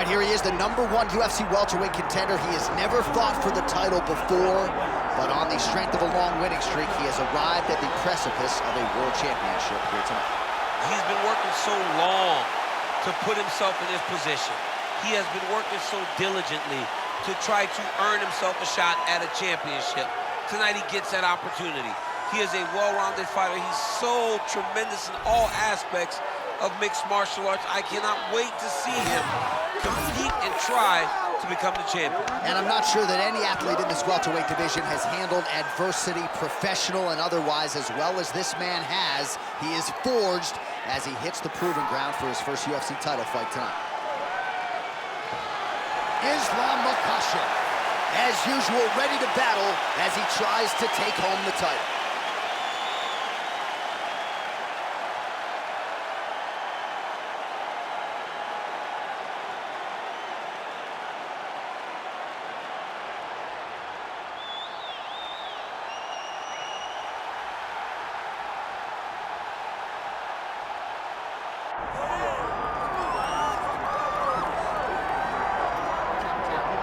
here he is, the #1 UFC welterweight contender. He has never fought for the title before, but on the strength of a long winning streak, he has arrived at the precipice of a world championship here tonight. He's been working so long to put himself in this position. He has been working so diligently to try to earn himself a shot at a championship. Tonight he gets that opportunity. He is a well-rounded fighter. He's so tremendous in all aspects of mixed martial arts. I cannot wait to see him compete and try to become the champion. And I'm not sure that any athlete in this welterweight division has handled adversity, professional and otherwise, as well as this man has. He is forged as he hits the proving ground for his first UFC title fight tonight. Islam Makhachev, as usual, ready to battle as he tries to take home the title.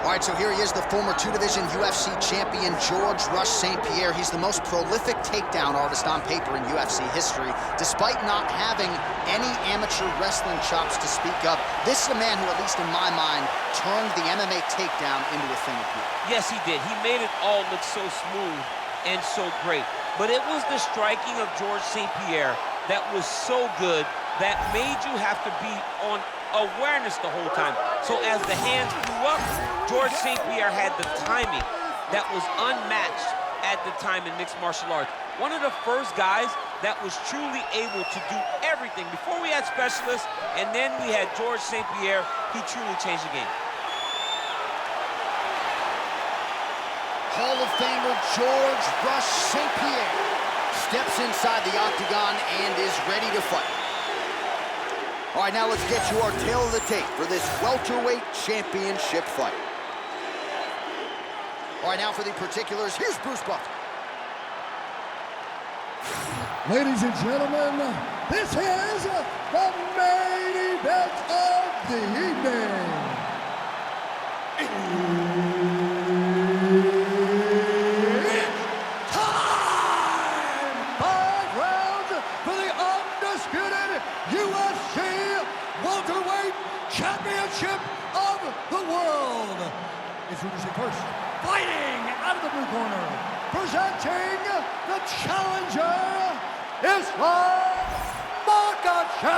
All right, so here he is, the former two-division UFC champion, George "Rush" St-Pierre. He's the most prolific takedown artist on paper in UFC history. Despite not having any amateur wrestling chops to speak of, this is a man who, at least in my mind, turned the MMA takedown into a thing of beauty. Yes, he did. He made it all look so smooth and so great. But it was the striking of George St-Pierre that was so good that made you have to be on awareness the whole time. So as the hands flew up, George St-Pierre had the timing that was unmatched at the time in mixed martial arts. One of the first guys that was truly able to do everything. Before we had specialists, and then we had George St-Pierre. He truly changed the game. Hall of Famer George "Rush" St-Pierre steps inside the octagon and is ready to fight. All right, now let's get you our tale of the tape for this welterweight championship fight. All right, now for the particulars, here's Bruce Buffer. Ladies and gentlemen, this is the main event of the evening. It's time! 5 rounds for the undisputed UFC welterweight championship of the world. Introducing first, fighting out of the blue corner, presenting the challenger, Islam Makhachev.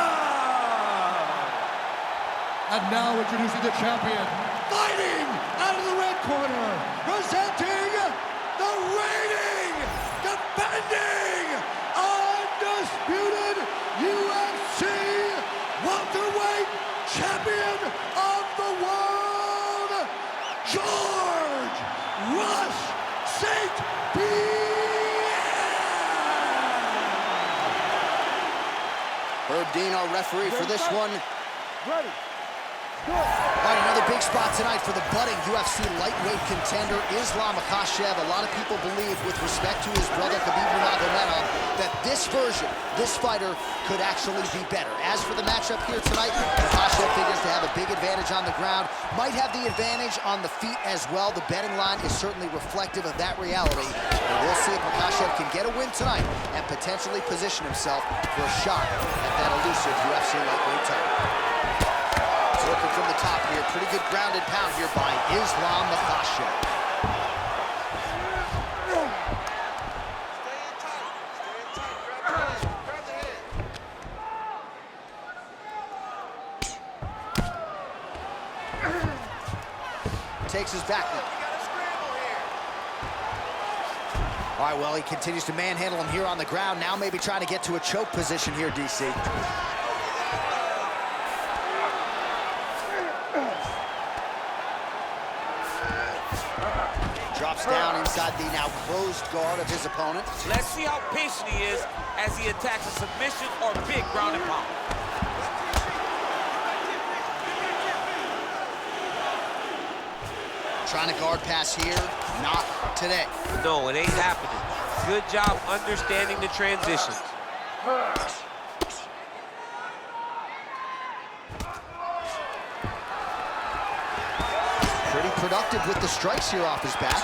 And now introducing the champion, fighting out of the red corner, presenting the reigning, defending, undisputed UFC welterweight champion of the world, George "Rush" St-Pierre. Herb Dean, our referee for this one. Ready. All right, another big spot tonight for the budding UFC lightweight contender, Islam Makhachev. A lot of people believe, with respect to his brother Khabib Nurmagomedov, that this version, this fighter, could actually be better. As for the matchup here tonight, Makhachev figures to have a big advantage on the ground, might have the advantage on the feet as well. The betting line is certainly reflective of that reality. And we'll see if Makhachev can get a win tonight and potentially position himself for a shot at that elusive UFC lightweight title. Working from the top here, pretty good grounded pound here by Islam Makhachev. Takes his back now. All right, well, he continues to manhandle him here on the ground. Now maybe trying to get to a choke position here, DC. Drops down inside the now closed guard of his opponent. Let's see how patient he is as he attacks a submission or big ground and pound. Trying to guard pass here, not today. No, it ain't happening. Good job understanding the transitions. productive with the strikes here off his back.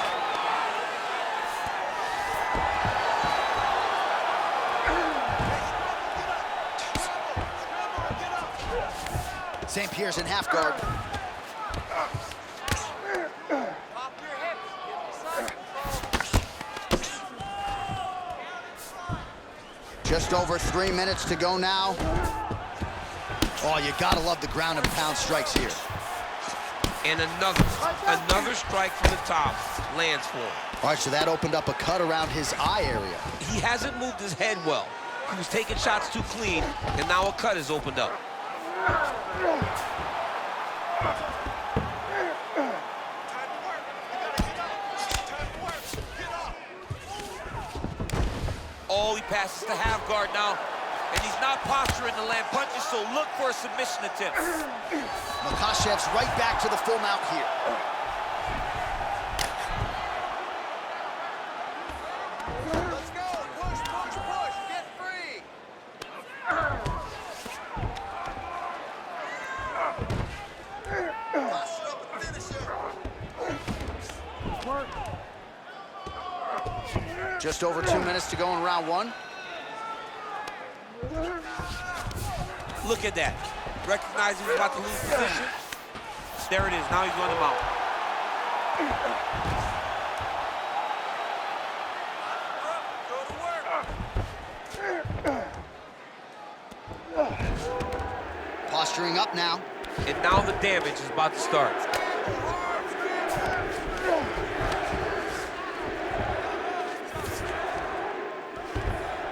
St-Pierre's in half guard. Just over 3 minutes to go now. Oh, you gotta love the ground and pound strikes here. And another strike from the top lands for him. All right, so that opened up a cut around his eye area. He hasn't moved his head well. He was taking shots too clean, and now a cut has opened up. Oh, he passes to half guard now, and he's not posturing to land punches, so look for a submission attempt. Makhachev's right back to the full mount here. Let's go. Push, push, push. Get free. Bust it up and finish it. Just over 2 minutes to go in round one. Look at that. Recognizing he's about to lose position. There it is. Now he's on the mount. Go to work. Posturing up now. And now the damage is about to start.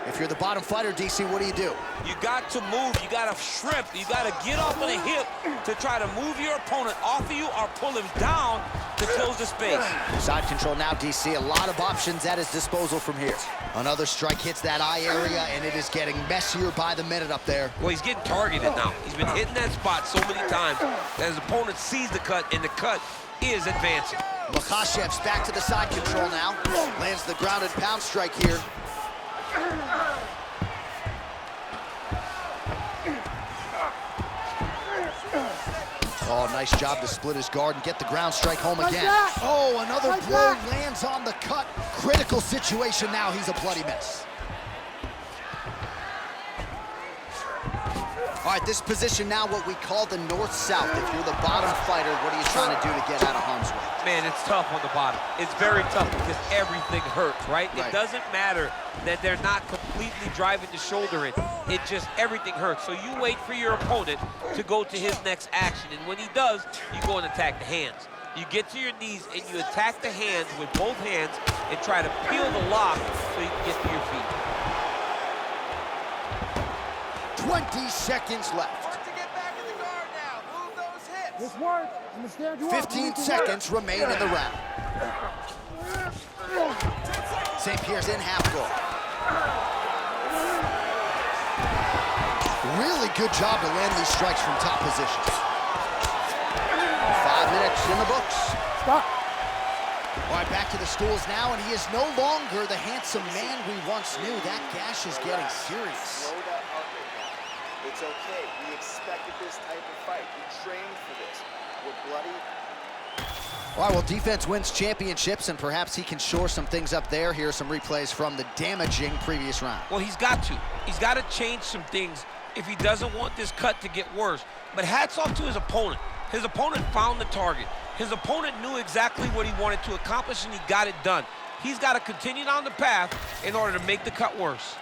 If you're the bottom fighter, DC, what do? You got to move, you got to shrimp, you got to get off of the hip to try to move your opponent off of you or pull him down to close the space. Side control now, DC. A lot of options at his disposal from here. Another strike hits that eye area, and it is getting messier by the minute up there. Well, he's getting targeted now. He's been hitting that spot so many times that his opponent sees the cut, and the cut is advancing. Makhachev's back to the side control now. Lands the grounded pound strike here. Oh, nice job to split his guard and get the ground strike home again. Oh, another blow lands on the cut. Critical situation now. He's a bloody mess. All right, this position now what we call the north-south. If you're the bottom fighter, what are you trying to do to get out of harm's way? Man, it's tough on the bottom. It's very tough because everything hurts, right? It doesn't matter that they're not completely driving the shoulder in. It just, everything hurts. So you wait for your opponent to go to his next action. And when he does, you go and attack the hands. You get to your knees and you attack the hands with both hands and try to peel the lock so you can get to your feet. 20 seconds left. Work to get back in the guard now. Move those hips. This works. I'm gonna stand you up. 15 seconds remain in the round. St-Pierre's in half guard. Really good job to land these strikes from top positions. 5 minutes in the books. Stop. All right, back to the stools now, and he is no longer the handsome man we once knew. That gash is getting serious. Slow that up right now. It's okay. We expected this type of fight. We trained for this. We're bloody. All right, well, defense wins championships, and perhaps he can shore some things up there. Here are some replays from the damaging previous round. Well, he's got to. He's got to change some things if he doesn't want this cut to get worse. But hats off to his opponent. His opponent found the target. His opponent knew exactly what he wanted to accomplish, and he got it done. He's got to continue down the path in order to make the cut worse.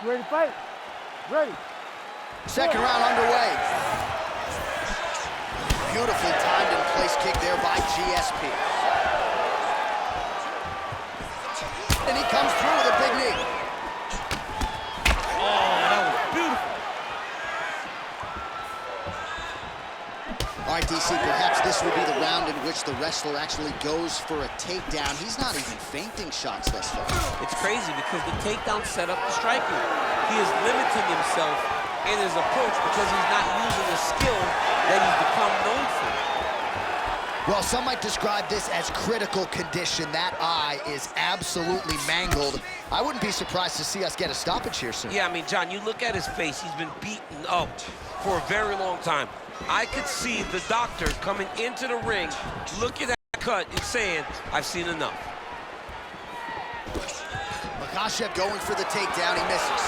You ready to fight? Ready. Second round underway. Beautifully timed and place kick there by GSP. And he comes through with a big knee. Oh, that was beautiful. All right, DC, perhaps this will be the round in which the wrestler actually goes for a takedown. He's not even feinting shots thus far. It's crazy because the takedown set up the striking. He is limiting himself in his approach because he's not using a skill that he's become known for. Well, some might describe this as critical condition. That eye is absolutely mangled. I wouldn't be surprised to see us get a stoppage here soon. Yeah, I mean, John, you look at his face. He's been beaten up for a very long time. I could see the doctor coming into the ring, looking at that cut and saying, I've seen enough. Makhachev going for the takedown, he misses.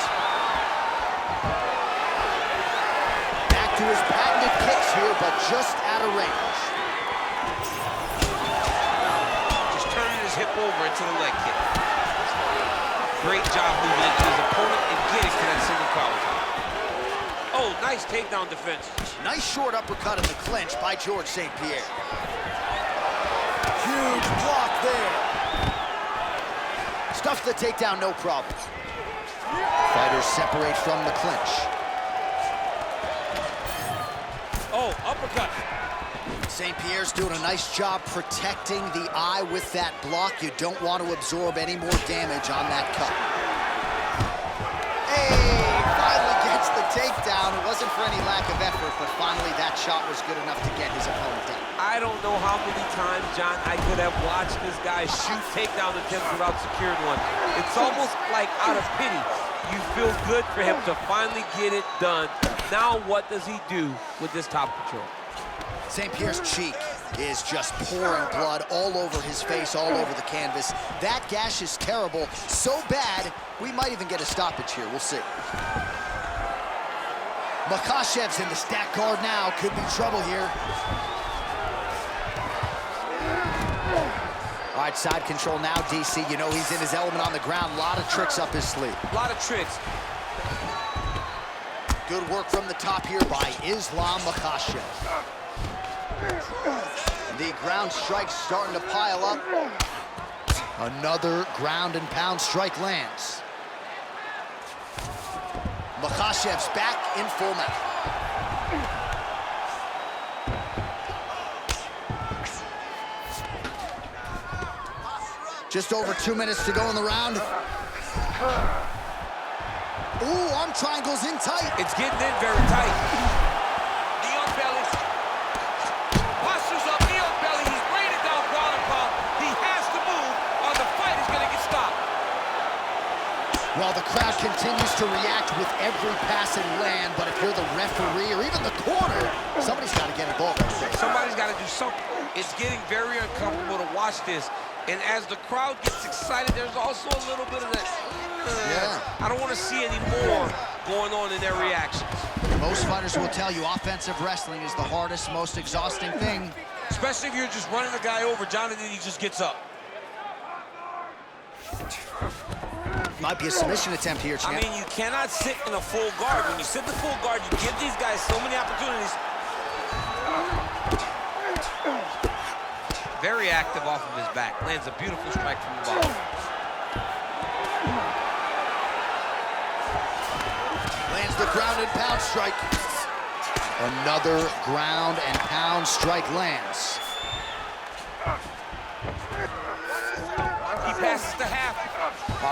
Back to his patented kicks here, but just out of range. Just turning his hip over into the leg kick. Great job moving into his opponent and getting to that single collar top. Oh, nice takedown defense. Nice short uppercut in the clinch by George St-Pierre. Huge block there. Stuffs the takedown, no problem. Fighters separate from the clinch. Oh, uppercut. St-Pierre's doing a nice job protecting the eye with that block. You don't want to absorb any more damage on that cut. Hey, finally gets the takedown. It wasn't for any lack of effort, but finally that shot was good enough to get his opponent down. I don't know how many times, John, I could have watched this guy shoot takedown attempts without securing one. It's almost like out of pity. You feel good for him to finally get it done. Now what does he do with this top control? St-Pierre's cheek is just pouring blood all over his face, all over the canvas. That gash is terrible, so bad, we might even get a stoppage here. We'll see. Makhachev's in the stack guard now. Could be trouble here. All right, side control now, DC. You know he's in his element on the ground. A lot of tricks up his sleeve. A lot of tricks. Good work from the top here by Islam Makhachev. The ground strikes starting to pile up. Another ground and pound strike lands. Makhachev's back in full mount. Just over 2 minutes to go in the round. Ooh, arm triangles in tight. It's getting in very tight. Knee on belly. Posture's up, knee on belly. He's bringing it down, ground and pound. He has to move or the fight is gonna get stopped. Well, the crowd continues to react with every passing land, but if you're the referee or even the corner, somebody's got to get involved. Somebody's got to do something. It's getting very uncomfortable to watch this. And as the crowd gets excited, there's also a little bit of that, I don't want to see any more going on in their reactions. Most fighters will tell you offensive wrestling is the hardest, most exhausting thing. Especially if you're just running the guy over, John, and then he just gets up. Might be a submission attempt here, champ. I mean, you cannot sit in a full guard. When you sit in the full guard, you give these guys so many opportunities. Very active off of his back. Lands a beautiful strike from the bottom. Lands the ground and pound strike. Another ground and pound strike lands. He passes to half.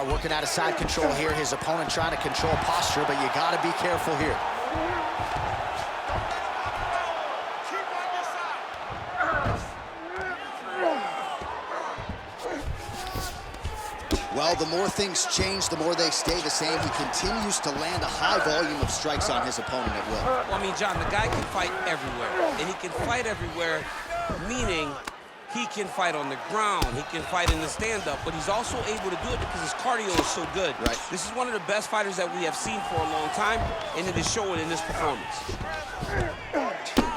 Working out of side control here. His opponent trying to control posture, but you got to be careful here. Well, the more things change, the more they stay the same. He continues to land a high volume of strikes on his opponent at will. Well, I mean, John, the guy can fight everywhere. And he can fight everywhere, meaning he can fight on the ground, he can fight in the stand-up, but he's also able to do it because his cardio is so good. Right. This is one of the best fighters that we have seen for a long time, and it is showing in this performance.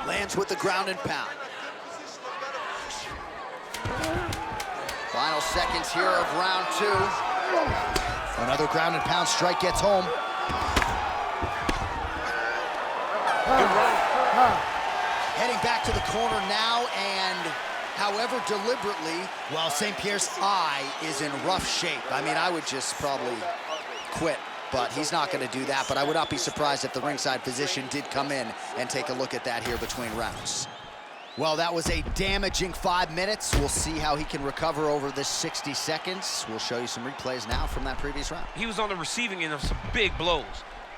Lands with the ground and pound. Final seconds here of round two. Another ground and pound strike gets home. Good run. Heading back to the corner now, and however deliberately, well, St-Pierre's eye is in rough shape. I mean, I would just probably quit, but he's not going to do that. But I would not be surprised if the ringside physician did come in and take a look at that here between rounds. Well, that was a damaging 5 minutes. We'll see how he can recover over this 60 seconds. We'll show you some replays now from that previous round. He was on the receiving end of some big blows,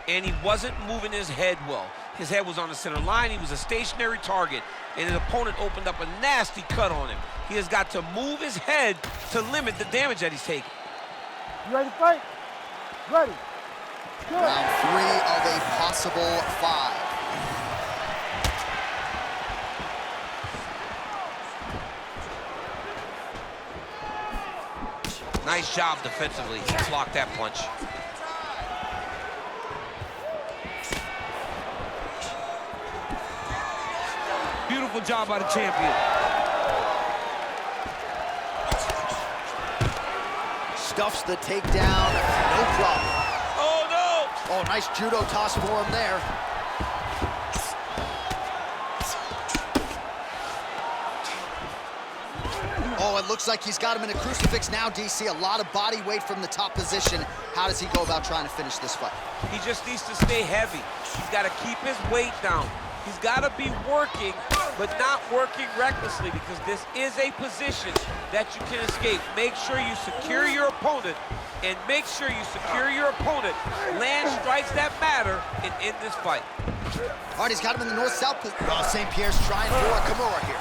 and he wasn't moving his head well. His head was on the center line. He was a stationary target, and his opponent opened up a nasty cut on him. He has got to move his head to limit the damage that he's taking. You ready to fight? Ready. Good. Round three of a possible 5. Nice job defensively. He blocked that punch. Beautiful job by the champion. Stuffs the takedown, no problem. Oh, no! Oh, nice judo toss for him there. Oh, it looks like he's got him in a crucifix now, DC. A lot of body weight from the top position. How does he go about trying to finish this fight? He just needs to stay heavy. He's got to keep his weight down. He's got to be working, but not working recklessly, because this is a position that you can escape. Make sure you secure your opponent, and make sure you secure your opponent. Land strikes that matter and end this fight. All right, he's got him in the north-south position. Oh, St-Pierre's trying for a Kimura here.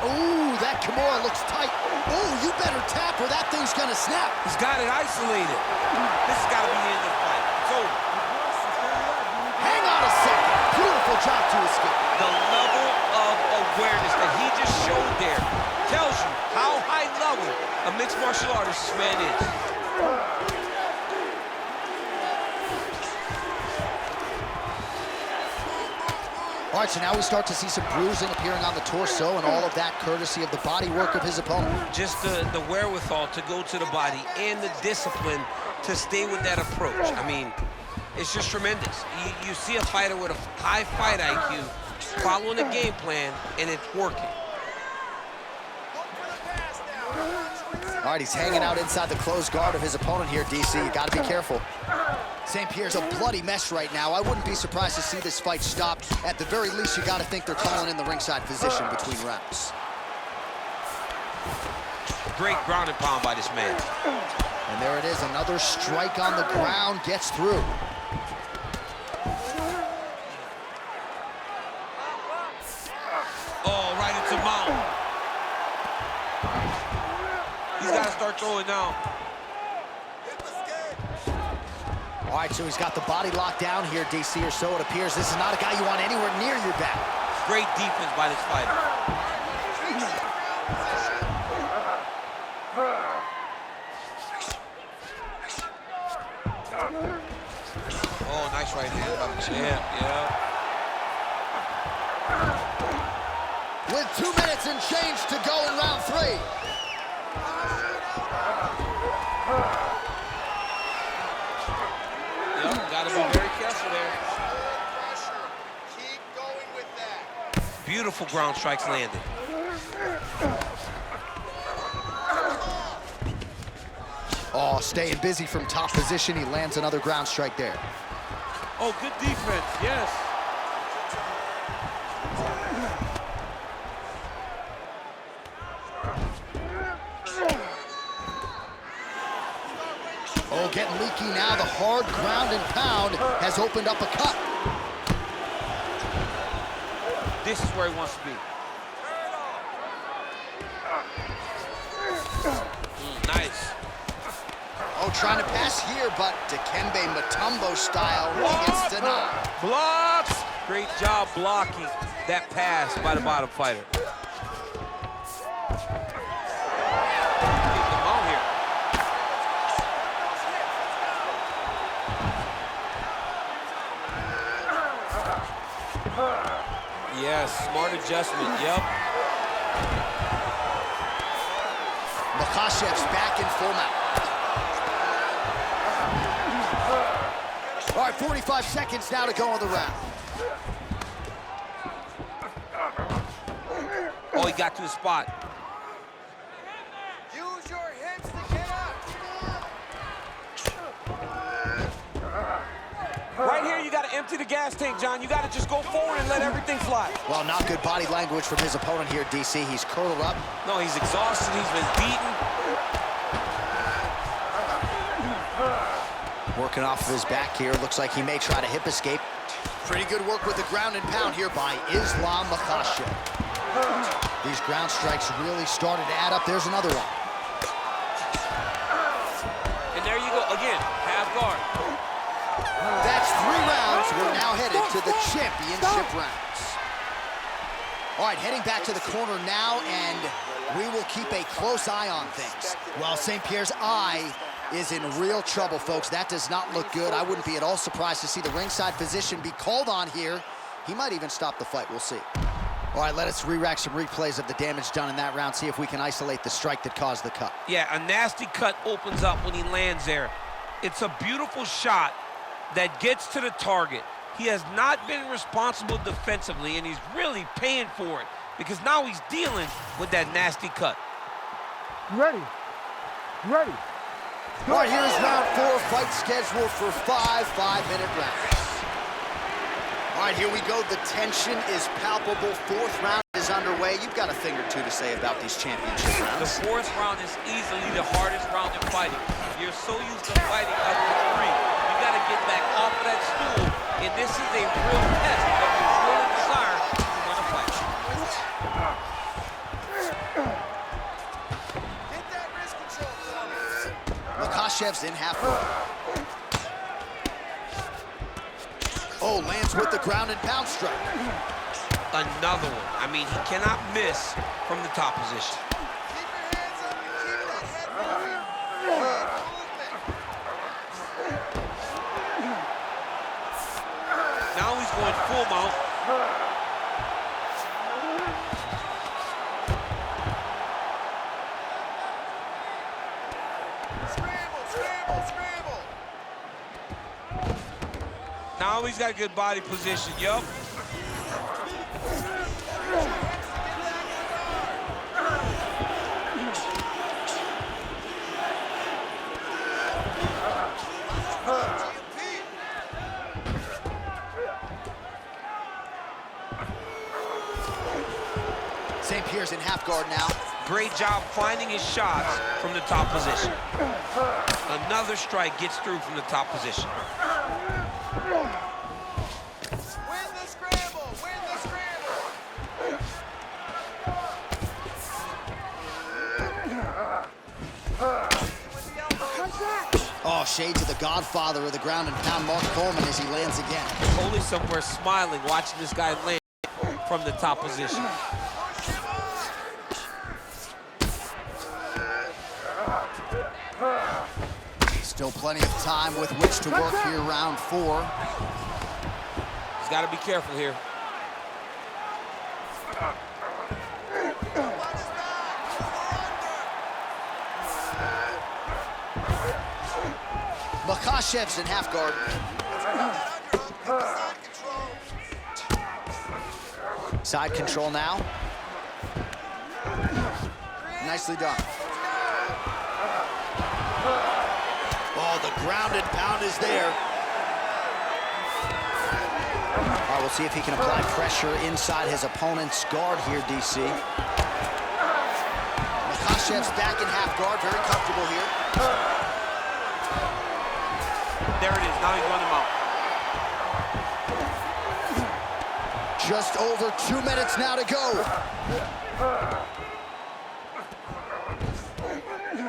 Ooh, that Kimura looks tight. Ooh, you better tap or that thing's gonna snap. He's got it isolated. This has got to be the end of the fight. It's over. Hang on a second. Beautiful job to escape. The level of awareness that he just showed there tells you how high level a mixed martial artist this man is. All right, so now we start to see some bruising appearing on the torso, and all of that courtesy of the body work of his opponent. Just the wherewithal to go to the body and the discipline to stay with that approach. I mean, it's just tremendous. You see a fighter with a high fight IQ following a game plan, and it's working. All right, he's hanging out inside the closed guard of his opponent here, DC. You got to be careful. St-Pierre's a bloody mess right now. I wouldn't be surprised to see this fight stopped. At the very least, you got to think they're calling in the ringside position between rounds. Great ground and pound by this man. And there it is, another strike on the ground, gets through. Oh, right into mount. He's got to start throwing now. All right, so he's got the body locked down here, DC, or so it appears. This is not a guy you want anywhere near your back. Great defense by this fighter. Oh, nice right hand by the champ, yeah. With 2 minutes and change to go in round 3. Yep, gotta be very careful there. Keep going with that. Beautiful ground strikes landed. Oh, staying busy from top position. He lands another ground strike there. Oh, good defense, yes. Oh, getting leaky now. The hard ground and pound has opened up a cut. This is where he wants to be. Nice. Oh, trying to pass here, but Dikembe Mutombo style, he gets denied. Blocks! Great job blocking that pass by the bottom fighter. Keep them on here. Yes, smart adjustment, yep. Makhachev's back in full mount. All right, 45 seconds now to go on the round. Oh, he got to the spot. Use your hips to get up. Right here, you got to empty the gas tank, John. You got to just go forward and let everything fly. Well, not good body language from his opponent here, DC. He's curled up. No, he's exhausted. He's been beaten. Working off of his back here. Looks like he may try to hip escape. Pretty good work with the ground and pound here by Islam Makhachev. These ground strikes really started to add up. There's another one. And there you go. Again, half guard. That's 3 rounds. We're now headed to the championship rounds. All right, heading back to the corner now, and we will keep a close eye on things. Well, St-Pierre's eye is in real trouble, folks. That does not look good. I wouldn't be at all surprised to see the ringside physician be called on here. He might even stop the fight. We'll see. All right, let us re-rack some replays of the damage done in that round, see if we can isolate the strike that caused the cut. Yeah, a nasty cut opens up when he lands there. It's a beautiful shot that gets to the target. He has not been responsible defensively, and he's really paying for it because now he's dealing with that nasty cut. You ready? You ready? All right, here's round 4, fight scheduled for 5 5-minute rounds. All right, here we go. The tension is palpable. 4th round is underway. You've got a thing or two to say about these championship rounds. The 4th round is easily the hardest round in fighting. You're so used to fighting up to 3. You got to get back off of that stool, and this is a real test of your will and desire to win a fight. Get that wrist control for me. Makhachev's in half guard. Oh, lands with the ground and pound strike. Another one. I mean, he cannot miss from the top position. Keep your hands up. Keep that head moving. Movement. Now he's going full mount. Scramble, scramble, scramble. Now he's got a good body position. Yup. St-Pierre's in half guard now. Great job finding his shots from the top position. Another strike gets through from the top position. Win the scramble. Win the scramble. With the elbow. Oh, shades of the godfather of the ground and pound, Mark Coleman, as he lands again. Only somewhere smiling watching this guy land from the top position. Still plenty of time with which to work here, round 4. He's got to be careful here. Makhachev's in half guard. Side control now. Nicely done. Oh, the ground and pound is there. All right, we'll see if he can apply pressure inside his opponent's guard here, DC. Makhachev's back in half guard, very comfortable here. There it is. Now he's running him out. Just over 2 minutes now to go.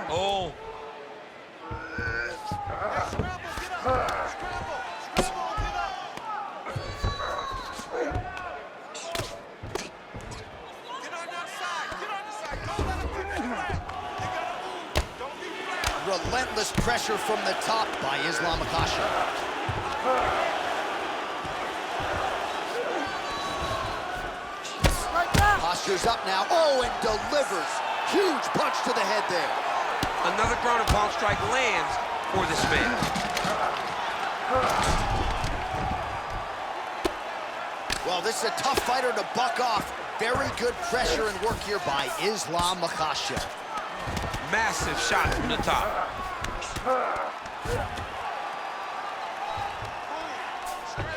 Oh. Scramble, get up. Scramble, scramble, get up. Get on that side. Get on the side. Don't let him keep you flat. You gotta move. Don't be flat. Relentless pressure from the top by Islam Makhachev. Posture's up now. Oh, and delivers. Huge punch to the head there. Another ground and pound strike lands for this man. Well, this is a tough fighter to buck off. Very good pressure and work here by Islam Makhachev. Massive shot from the top.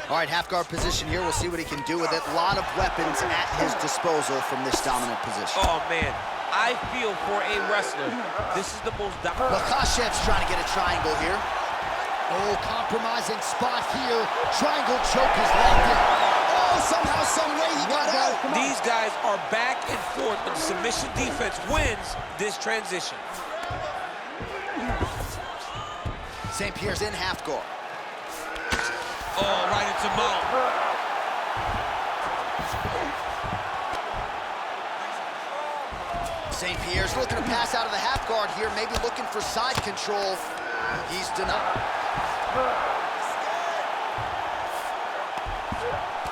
All right, half guard position here. We'll see what he can do with it. A lot of weapons at his disposal from this dominant position. Oh, man. I feel for a wrestler, this is the most dominant. Makhachev's trying to get a triangle here. Oh, compromising spot here. Triangle choke is locked in. Oh, somehow, some way he got out. These guys are back and forth, but the submission defense wins this transition. St-Pierre's in half guard. Oh, right into mount. St-Pierre's looking to pass out of the half guard here, maybe looking for side control. He's denied.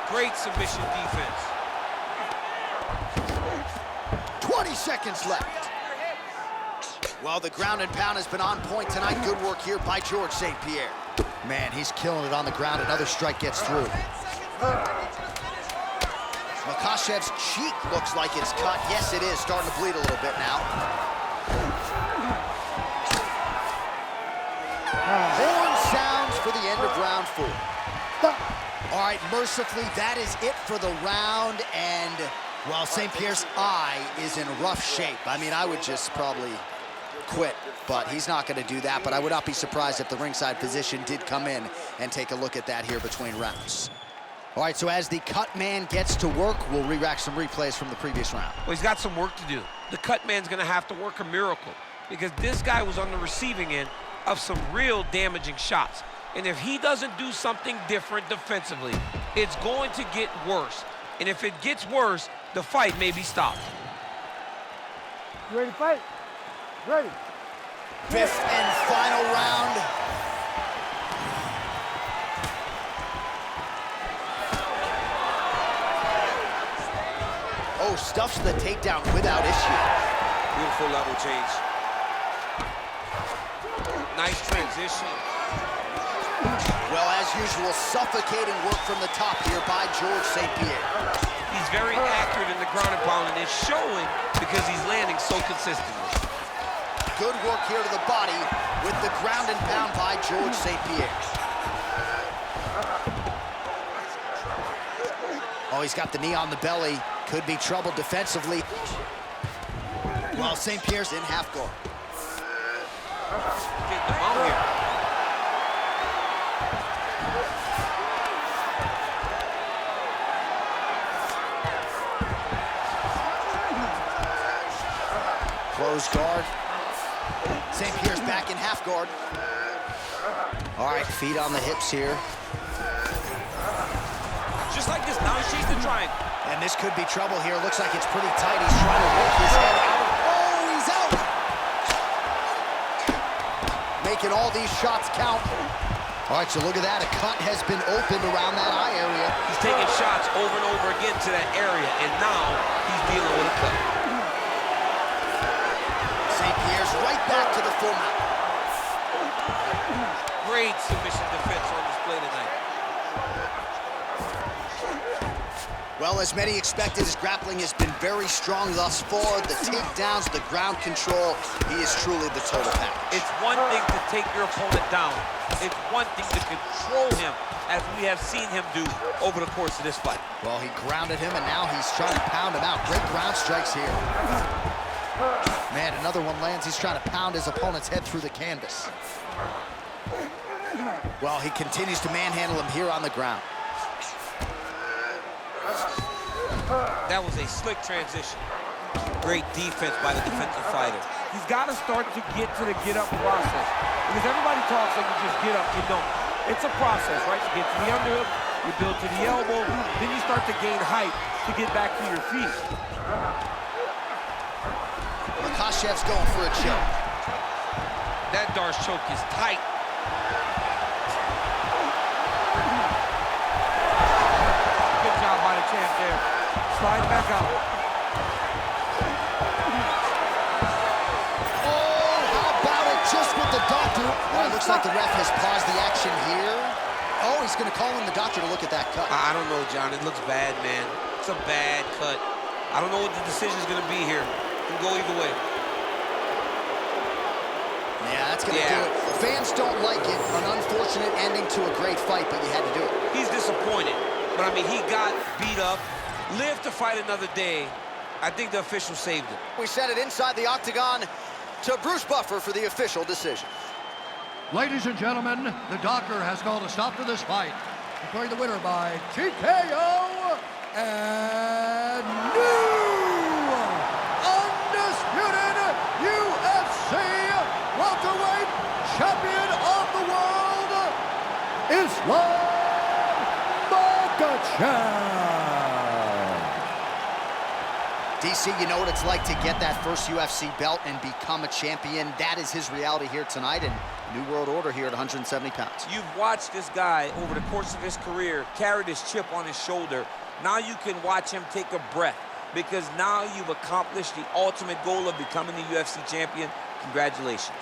Great submission defense. 20 seconds left. Well, the ground and pound has been on point tonight. Good work here by George St-Pierre. Man, he's killing it on the ground. Another strike gets through. Makhachev's cheek looks like it's cut. Yes, it is. Starting to bleed a little bit now. Horn sounds for the end of round 4. All right, mercifully, that is it for the round. And, well, St-Pierre's eye is in rough shape. I mean, I would just probably quit, but he's not going to do that. But I would not be surprised if the ringside physician did come in and take a look at that here between rounds. All right, so as the cut man gets to work, we'll re-rack some replays from the previous round. Well, he's got some work to do. The cut man's going to have to work a miracle because this guy was on the receiving end of some real damaging shots. And if he doesn't do something different defensively, it's going to get worse. And if it gets worse, the fight may be stopped. You ready to fight? Ready. 5th and final round. Oh, stuffs the takedown without issue. Beautiful level change. Nice transition. Well, as usual, suffocating work from the top here by George St-Pierre. He's very accurate in the ground and pound, and it's showing because he's landing so consistently. Good work here to the body with the ground and pound by George St-Pierre. Oh, he's got the knee on the belly. Could be trouble defensively. Well, St-Pierre's in half guard. Getting him out here. Close guard. St-Pierre's back in half guard. All right, feet on the hips here. Just like this, now he shakes the triangle. And this could be trouble here. Looks like it's pretty tight. He's trying to work his head out. Oh, he's out! Making all these shots count. All right, so look at that. A cut has been opened around that eye area. He's taking shots over and over again to that area, and now he's dealing with a cut. St-Pierre's right back to the full mount. Great submission defense on display tonight. Well, as many expected, his grappling has been very strong thus far. The takedowns, the ground control, he is truly the total package. It's one thing to take your opponent down. It's one thing to control him, as we have seen him do over the course of this fight. Well, he grounded him, and now he's trying to pound him out. Great ground strikes here. Man, another one lands. He's trying to pound his opponent's head through the canvas. Well, he continues to manhandle him here on the ground. That was a slick transition. Great defense by the defensive fighter. He's got to start to get to the get-up process. Because everybody talks like you just get up, you don't. It's a process, right? You get to the underhook, you build to the elbow, then you start to gain height to get back to your feet. Makhachev's going for a choke. That Darce choke is tight. Good job by the champ there. Slide back out. Oh, how about it just with the doctor? Well, it looks like the ref has paused the action here. Oh, he's going to call in the doctor to look at that cut. I don't know, John. It looks bad, man. It's a bad cut. I don't know what the decision's going to be here. It can go either way. Yeah, that's going to do it. Fans don't like it. An unfortunate ending to a great fight, but you had to do it. He's disappointed. But, I mean, he got beat up, lived to fight another day. I think the official saved him. We sent it inside the octagon to Bruce Buffer for the official decision. Ladies and gentlemen, the doctor has called a stop to this fight, declaring the winner by TKO and new undisputed UFC welterweight champion of the world, Islam Makhachev. DC, you know what it's like to get that first UFC belt and become a champion. That is his reality here tonight, and new world order here at 170 pounds. You've watched this guy over the course of his career carry this chip on his shoulder. Now you can watch him take a breath, because now you've accomplished the ultimate goal of becoming the UFC champion. Congratulations.